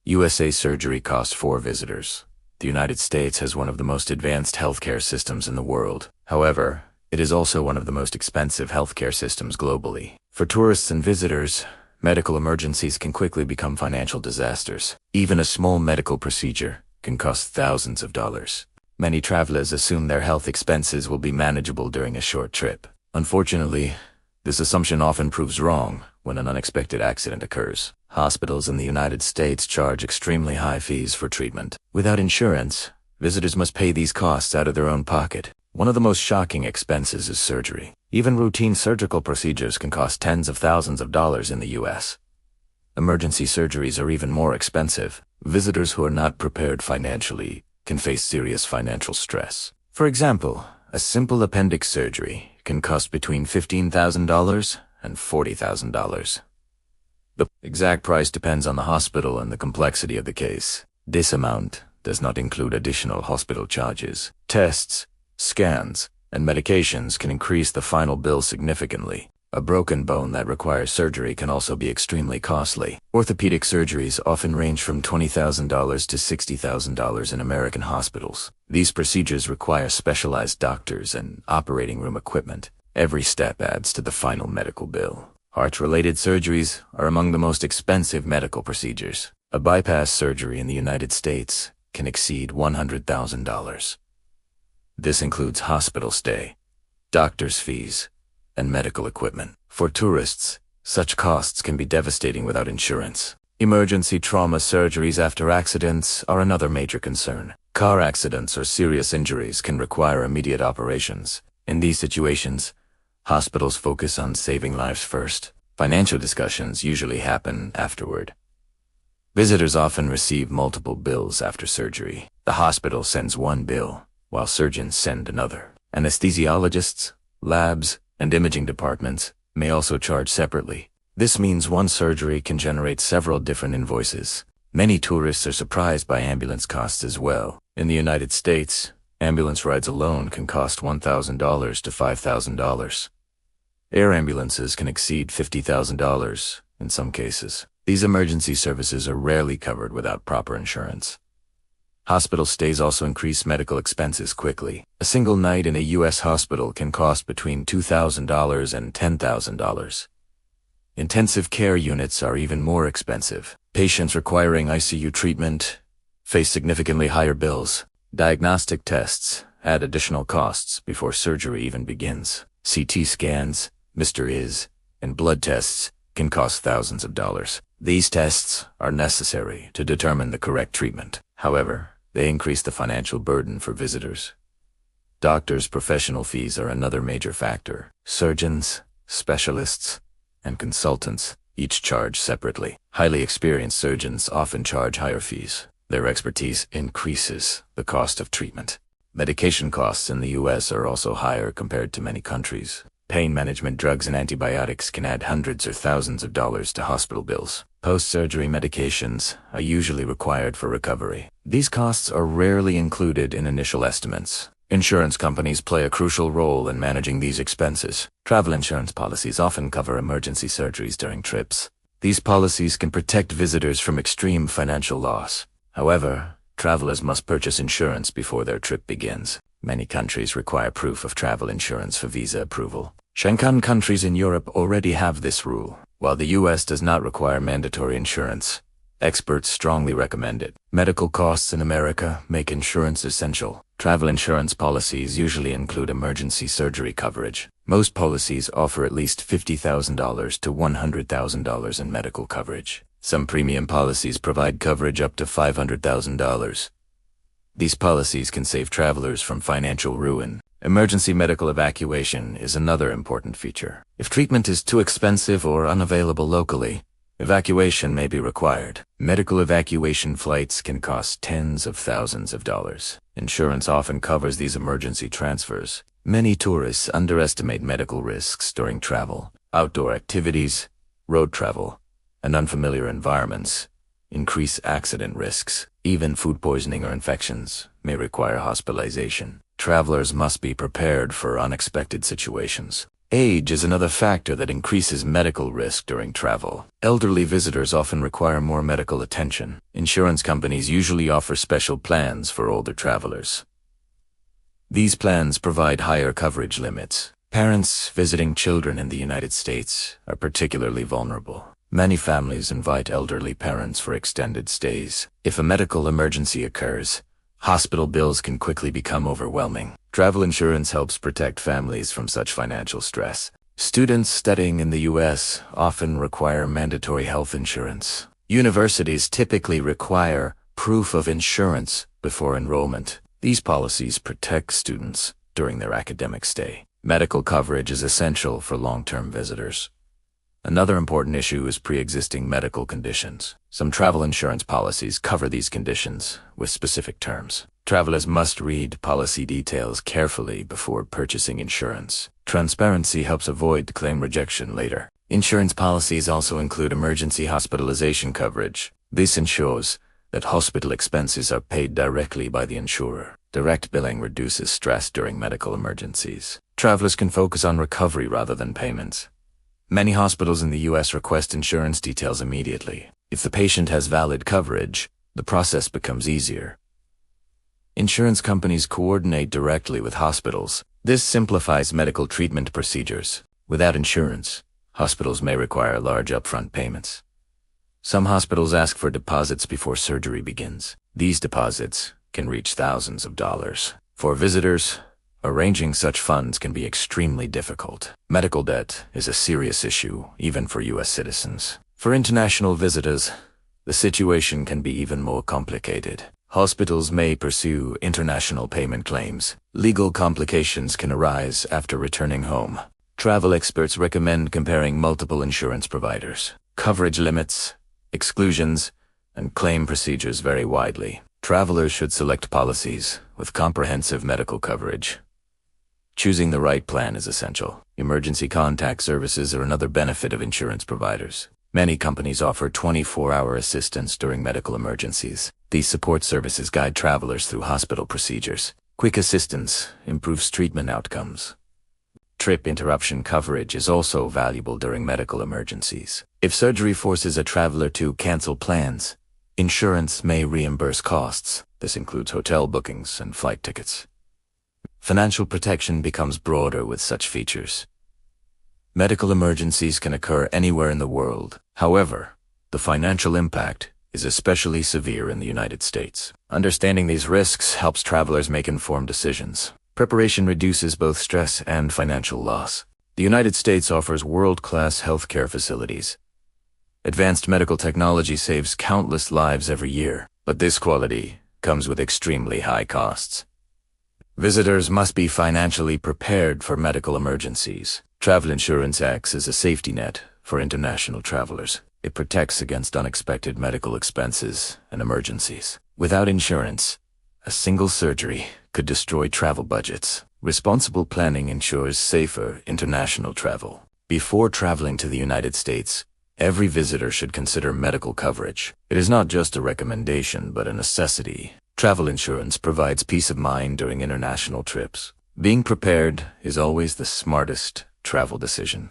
USA surgery costs for visitors. The United States has one of the most advanced healthcare systems in the world. However, it is also one of the most expensive healthcare systems globally. For tourists and visitors, medical emergencies can quickly become financial disasters. Even a small medical procedure can cost thousands of dollars. Many travelers assume their health expenses will be manageable during a short trip. Unfortunately, this assumption often proves wrong when an unexpected accident occurs. Hospitals in the United States charge extremely high fees for treatment. Without insurance, visitors must pay these costs out of their own pocket. One of the most shocking expenses is surgery. Even routine surgical procedures can cost tens of thousands of dollars in the U.S. Emergency surgeries are even more expensive. Visitors who are not prepared financially can face serious financial stress. For example, a simple appendix surgery can cost between $15,000 and $40,000. The exact price depends on the hospital and the complexity of the case. This amount does not include additional hospital charges. Tests, scans, and medications can increase the final bill significantly. A broken bone that requires surgery can also be extremely costly. Orthopedic surgeries often range from $20,000 to $60,000 in American hospitals. These procedures require specialized doctors and operating room equipment. Every step adds to the final medical bill. Heart-related surgeries are among the most expensive medical procedures. A bypass surgery in the United States can exceed $100,000. This includes hospital stay, doctor's fees, and medical equipment. For tourists, such costs can be devastating without insurance. Emergency trauma surgeries after accidents are another major concern. Car accidents or serious injuries can require immediate operations. In these situations, hospitals focus on saving lives first. Financial discussions usually happen afterward. Visitors often receive multiple bills after surgery. The hospital sends one bill, while surgeons send another. Anesthesiologists, labs, and imaging departments may also charge separately. This means one surgery can generate several different invoices. Many tourists are surprised by ambulance costs as well. In the United States, ambulance rides alone can cost $1,000 to $5,000. Air ambulances can exceed $50,000 in some cases. These emergency services are rarely covered without proper insurance. Hospital stays also increase medical expenses quickly. A single night in a U.S. hospital can cost between $2,000 and $10,000. Intensive care units are even more expensive. Patients requiring ICU treatment face significantly higher bills. Diagnostic tests add additional costs before surgery even begins. CT scans, Mr. Is, and blood tests can cost thousands of dollars. These tests are necessary to determine the correct treatment. However, they increase the financial burden for visitors. Doctors' professional fees are another major factor. Surgeons, specialists, and consultants each charge separately. Highly experienced surgeons often charge higher fees. Their expertise increases the cost of treatment. Medication costs in the U.S. are also higher compared to many countries. Pain management drugs and antibiotics can add hundreds or thousands of dollars to hospital bills. Post-surgery medications are usually required for recovery. These costs are rarely included in initial estimates. Insurance companies play a crucial role in managing these expenses. Travel insurance policies often cover emergency surgeries during trips. These policies can protect visitors from extreme financial loss. However, travelers must purchase insurance before their trip begins. Many countries require proof of travel insurance for visa approval. Schengen countries in Europe already have this rule. While the U.S. does not require mandatory insurance, experts strongly recommend it. Medical costs in America make insurance essential. Travel insurance policies usually include emergency surgery coverage. Most policies offer at least $50,000 to $100,000 in medical coverage. Some premium policies provide coverage up to $500,000. These policies can save travelers from financial ruin. Emergency medical evacuation is another important feature. If treatment is too expensive or unavailable locally, evacuation may be required. Medical evacuation flights can cost tens of thousands of dollars. Insurance often covers these emergency transfers. Many tourists underestimate medical risks during travel. Outdoor activities, road travel, and unfamiliar environments increase accident risks. Even food poisoning or infections may require hospitalization. Travelers must be prepared for unexpected situations. Age is another factor that increases medical risk during travel. Elderly visitors often require more medical attention. Insurance companies usually offer special plans for older travelers. These plans provide higher coverage limits. Parents visiting children in the United States are particularly vulnerable. Many families invite elderly parents for extended stays. If a medical emergency occurs, hospital bills can quickly become overwhelming. Travel insurance helps protect families from such financial stress. Students studying in the U.S. often require mandatory health insurance. Universities typically require proof of insurance before enrollment. These policies protect students during their academic stay. Medical coverage is essential for long-term visitors. Another important issue is pre-existing medical conditions. Some travel insurance policies cover these conditions with specific terms. Travelers must read policy details carefully before purchasing insurance. Transparency helps avoid claim rejection later. Insurance policies also include emergency hospitalization coverage. This ensures that hospital expenses are paid directly by the insurer. Direct billing reduces stress during medical emergencies. Travelers can focus on recovery rather than payments. Many hospitals in the U.S. request insurance details immediately. If the patient has valid coverage, the process becomes easier. Insurance companies coordinate directly with hospitals. This simplifies medical treatment procedures. Without insurance, hospitals may require large upfront payments. Some hospitals ask for deposits before surgery begins. These deposits can reach thousands of dollars. For visitors, arranging such funds can be extremely difficult. Medical debt is a serious issue, even for U.S. citizens. For international visitors, the situation can be even more complicated. Hospitals may pursue international payment claims. Legal complications can arise after returning home. Travel experts recommend comparing multiple insurance providers. Coverage limits, exclusions, and claim procedures vary widely. Travelers should select policies with comprehensive medical coverage. Choosing the right plan is essential. Emergency contact services are another benefit of insurance providers. Many companies offer 24-hour assistance during medical emergencies. These support services guide travelers through hospital procedures. Quick assistance improves treatment outcomes. Trip interruption coverage is also valuable during medical emergencies. If surgery forces a traveler to cancel plans, insurance may reimburse costs. This includes hotel bookings and flight tickets. Financial protection becomes broader with such features. Medical emergencies can occur anywhere in the world. However, the financial impact is especially severe in the United States. Understanding these risks helps travelers make informed decisions. Preparation reduces both stress and financial loss. The United States offers world-class healthcare facilities. Advanced medical technology saves countless lives every year, but this quality comes with extremely high costs. Visitors must be financially prepared for medical emergencies. Travel insurance acts as a safety net for international travelers. It protects against unexpected medical expenses and emergencies. Without insurance, a single surgery could destroy travel budgets. Responsible planning ensures safer international travel. Before traveling to the United States, every visitor should consider medical coverage. It is not just a recommendation, but a necessity. Travel insurance provides peace of mind during international trips. Being prepared is always the smartest travel decision.